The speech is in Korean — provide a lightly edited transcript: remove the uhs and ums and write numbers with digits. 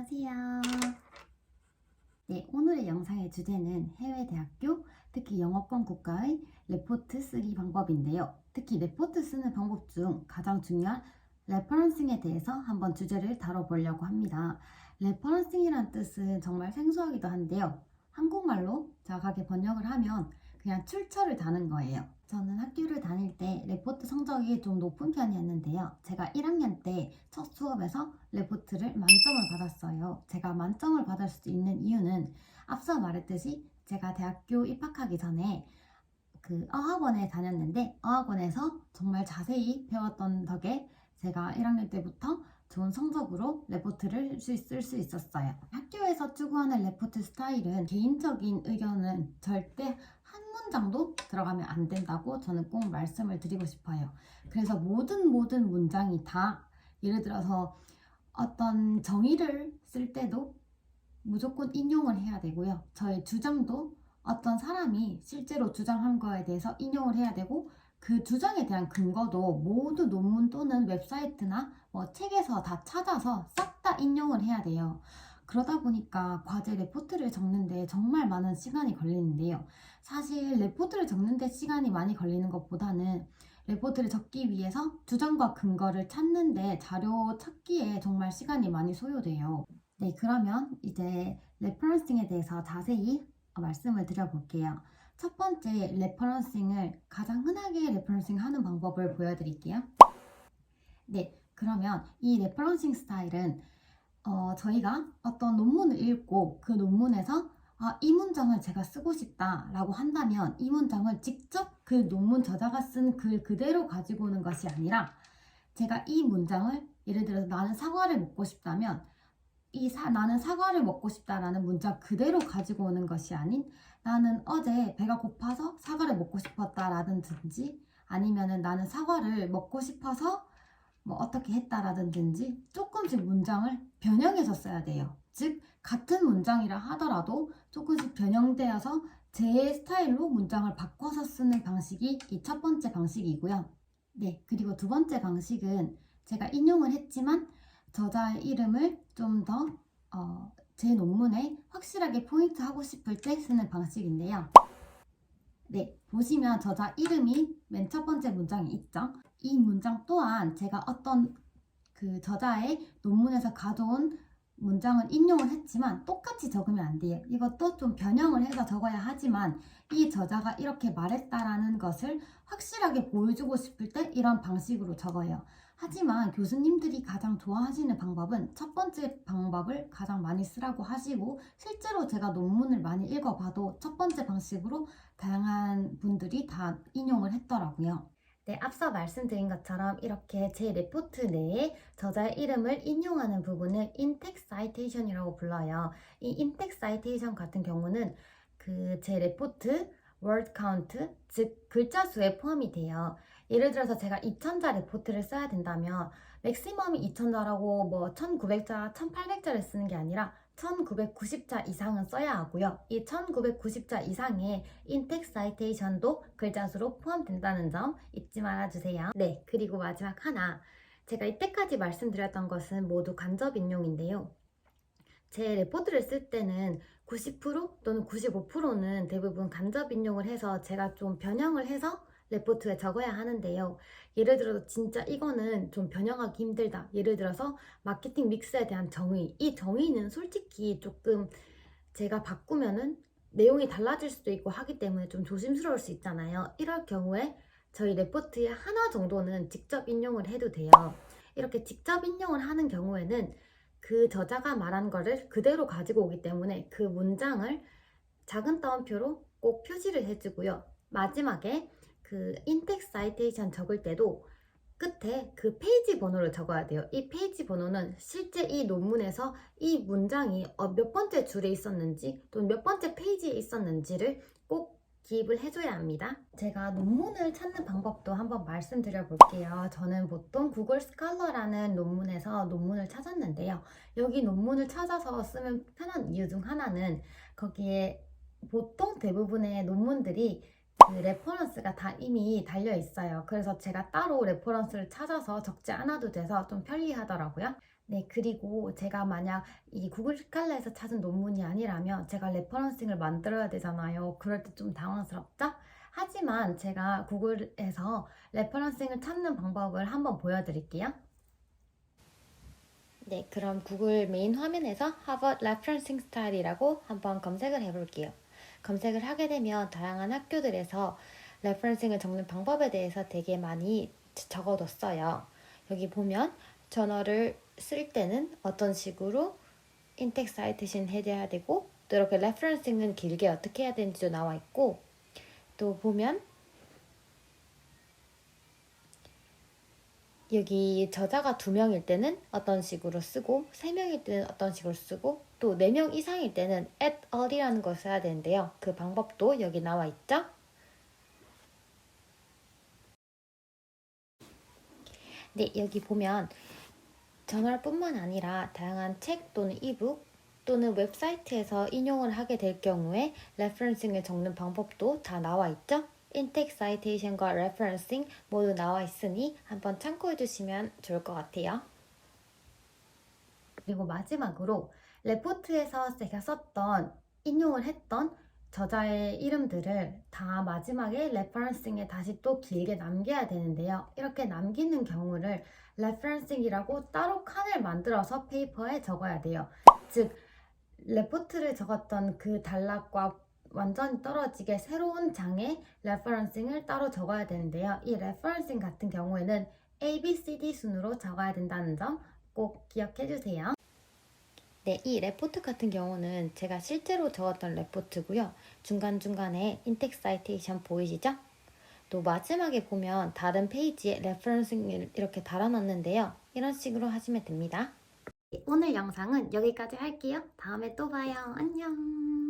안녕하세요. 네, 오늘의 영상의 주제는 해외 대학교, 특히 영어권 국가의 레포트 쓰기 방법인데요. 특히 레포트 쓰는 방법 중 가장 중요한 레퍼런싱에 대해서 한번 주제를 다뤄보려고 합니다. 레퍼런싱이란 뜻은 정말 생소하기도 한데요. 한국말로 정확하게 번역을 하면 그냥 출처를 다는 거예요. 저는 학교를 다닐 때 레포트 성적이 좀 높은 편이었는데요. 제가 1학년 때 첫 수업에서 레포트를 만점을 받았어요. 제가 만점을 받을 수 있는 이유는 앞서 말했듯이 제가 대학교 입학하기 전에 그 어학원에 다녔는데 어학원에서 정말 자세히 배웠던 덕에 제가 1학년 때부터 좋은 성적으로 레포트를 쓸 수 있었어요. 학교에서 추구하는 레포트 스타일은 개인적인 의견은 절대 한 문장도 들어가면 안 된다고 저는 꼭 말씀을 드리고 싶어요. 그래서 모든 문장이 다 예를 들어서 어떤 정의를 쓸 때도 무조건 인용을 해야 되고요. 저의 주장도 어떤 사람이 실제로 주장한 거에 대해서 인용을 해야 되고 그 주장에 대한 근거도 모두 논문 또는 웹사이트나 책에서 다 찾아서 싹 다 인용을 해야 돼요. 그러다 보니까 과제 레포트를 적는데 정말 많은 시간이 걸리는데요. 사실 레포트를 적는데 시간이 많이 걸리는 것보다는 레포트를 적기 위해서 주장과 근거를 찾는데 자료 찾기에 정말 시간이 많이 소요돼요. 네, 그러면 이제 레퍼런싱에 대해서 자세히 말씀을 드려볼게요. 첫 번째 레퍼런싱을 가장 흔하게 레퍼런싱 하는 방법을 보여드릴게요. 네, 그러면 이 레퍼런싱 스타일은 저희가 어떤 논문을 읽고 그 논문에서 이 문장을 제가 쓰고 싶다 라고 한다면 이 문장을 직접 그 논문 저자가 쓴 글 그대로 가지고 오는 것이 아니라 제가 이 문장을 예를 들어서 나는 사과를 먹고 싶다면 나는 사과를 먹고 싶다라는 문장 그대로 가지고 오는 것이 아닌 나는 어제 배가 고파서 사과를 먹고 싶었다라든지 아니면은 나는 사과를 먹고 싶어서 어떻게 했다라든지 조금씩 문장을 변형해서 써야 돼요. 즉 같은 문장이라 하더라도 조금씩 변형되어서 제 스타일로 문장을 바꿔서 쓰는 방식이 이 첫 번째 방식이고요. 네, 그리고 두 번째 방식은 제가 인용을 했지만 저자의 이름을 좀 더 제 논문에 확실하게 포인트하고 싶을 때 쓰는 방식인데요. 네, 보시면 저자 이름이 맨 첫 번째 문장에 있죠. 이 문장 또한 제가 어떤 그 저자의 논문에서 가져온 문장을 인용을 했지만 똑같이 적으면 안 돼요. 이것도 좀 변형을 해서 적어야 하지만 이 저자가 이렇게 말했다라는 것을 확실하게 보여주고 싶을 때 이런 방식으로 적어요. 하지만 교수님들이 가장 좋아하시는 방법은 첫 번째 방법을 가장 많이 쓰라고 하시고 실제로 제가 논문을 많이 읽어봐도 첫 번째 방식으로 다양한 분들이 다 인용을 했더라고요. 네, 앞서 말씀드린 것처럼 이렇게 제 레포트 내에 저자의 이름을 인용하는 부분을 in-text citation이라고 불러요. 이 in-text citation 같은 경우는 그 제 레포트 word count, 즉 글자 수에 포함이 돼요. 예를 들어서 제가 2000자 레포트를 써야 된다면 맥시멈이 2000자라고 1900자, 1800자를 쓰는 게 아니라 1990자 이상은 써야 하고요. 이 1990자 이상의 in-text citation도 글자 수로 포함된다는 점 잊지 말아주세요. 네, 그리고 마지막 하나. 제가 이때까지 말씀드렸던 것은 모두 간접 인용인데요. 제 레포트를 쓸 때는 90% 또는 95%는 대부분 간접 인용을 해서 제가 좀 변형을 해서 레포트에 적어야 하는데요. 예를 들어서 진짜 이거는 좀 변형하기 힘들다. 예를 들어서 마케팅 믹스에 대한 정의. 이 정의는 솔직히 조금 제가 바꾸면은 내용이 달라질 수도 있고 하기 때문에 좀 조심스러울 수 있잖아요. 이럴 경우에 저희 레포트에 하나 정도는 직접 인용을 해도 돼요. 이렇게 직접 인용을 하는 경우에는 그 저자가 말한 거를 그대로 가지고 오기 때문에 그 문장을 작은 따옴표로 꼭 표시를 해주고요. 마지막에 그 in-text citation 적을 때도 끝에 그 페이지 번호를 적어야 돼요. 이 페이지 번호는 실제 이 논문에서 이 문장이 몇 번째 줄에 있었는지 또는 몇 번째 페이지에 있었는지를 꼭 기입을 해줘야 합니다. 제가 논문을 찾는 방법도 한번 말씀드려 볼게요. 저는 보통 구글 스칼러라는 논문에서 논문을 찾았는데요. 여기 논문을 찾아서 쓰면 편한 이유 중 하나는 거기에 보통 대부분의 논문들이 그 레퍼런스가 다 이미 달려 있어요. 그래서 제가 따로 레퍼런스를 찾아서 적지 않아도 돼서 좀 편리하더라고요. 네, 그리고 제가 만약 이 구글 스칼라에서 찾은 논문이 아니라면 제가 레퍼런싱을 만들어야 되잖아요. 그럴 때 좀 당황스럽죠? 하지만 제가 구글에서 레퍼런싱을 찾는 방법을 한번 보여드릴게요. 네, 그럼 구글 메인 화면에서 하버드 레퍼런싱 스타일이라고 한번 검색을 해볼게요. 검색을 하게 되면 다양한 학교들에서 레퍼런싱을 적는 방법에 대해서 되게 많이 적어뒀어요. 여기 보면 저널을 쓸 때는 어떤 식으로 인텍 사이테이션 해야 되고, 또 이렇게 레퍼런싱은 길게 어떻게 해야 되는지도 나와 있고, 또 보면 여기 저자가 2명일 때는 어떤 식으로 쓰고 3명일 때는 어떤 식으로 쓰고 또 4명 이상일 때는 at all이라는 걸 써야 되는데요. 그 방법도 여기 나와 있죠. 네, 여기 보면 저널뿐만 아니라 다양한 책 또는 이북 또는 웹사이트에서 인용을 하게 될 경우에 레퍼런싱을 적는 방법도 다 나와 있죠. 인텍 사이테이션과 레퍼런싱 모두 나와 있으니 한번 참고해 주시면 좋을 것 같아요. 그리고 마지막으로 레포트에서 제가 썼던 인용을 했던 저자의 이름들을 다 마지막에 레퍼런싱에 다시 또 길게 남겨야 되는데요. 이렇게 남기는 경우를 레퍼런싱이라고 따로 칸을 만들어서 페이퍼에 적어야 돼요. 즉 레포트를 적었던 그 단락과 완전히 떨어지게 새로운 장에 레퍼런싱을 따로 적어야 되는데요. 이 레퍼런싱 같은 경우에는 A, B, C, D 순으로 적어야 된다는 점 꼭 기억해 주세요. 네, 이 레포트 같은 경우는 제가 실제로 적었던 레포트고요. 중간중간에 인텍 사이테이션 보이시죠? 또 마지막에 보면 다른 페이지에 레퍼런싱을 이렇게 달아놨는데요. 이런 식으로 하시면 됩니다. 오늘 영상은 여기까지 할게요. 다음에 또 봐요. 안녕.